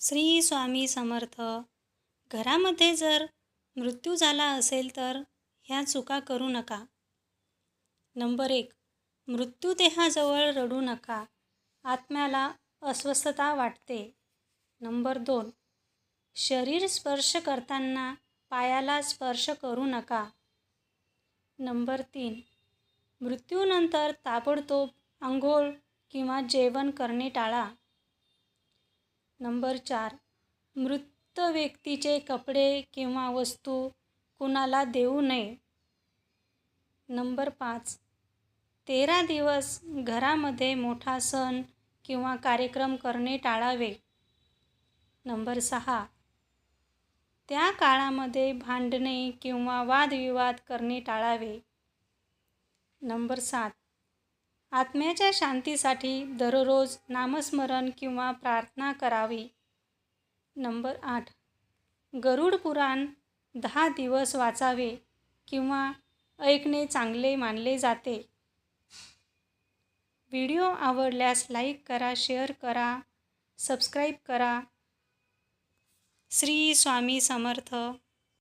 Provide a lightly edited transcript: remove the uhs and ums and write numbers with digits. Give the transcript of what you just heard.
श्री स्वामी समर्थ. घरामध्ये जर मृत्यू झाला असेल तर ह्या चुका करू नका. नंबर 1. मृत्यूदेहाजवळ रडू नका. आत्म्याला अस्वस्थता वाटते. नंबर 2. शरीर स्पर्श करताना पायाला स्पर्श करू नका. नंबर 3. मृत्यूनंतर ताबडतोब अंघोळ किंवा जेवण करणे टाळा. नंबर 4. मृत व्यक्तीचे कपडे किंवा वस्तू कुणाला देऊ नये. नंबर 5. 13 दिवस घरामध्ये मोठा सण किंवा कार्यक्रम करणे टाळावे. नंबर 6. त्या काळामध्ये भांडणे किंवा वादविवाद करणे टाळावे. नंबर 7. आत्म्याच्या शांतीसाठी दररोज नामस्मरण किंवा प्रार्थना करावी. नंबर 8. गरुड पुराण 10 दिवस वाचावे किंवा ऐकणे चांगले मानले जाते. व्हिडिओ आवडल्यास लाईक करा, शेअर करा, सबस्क्राईब करा. श्री स्वामी समर्थ.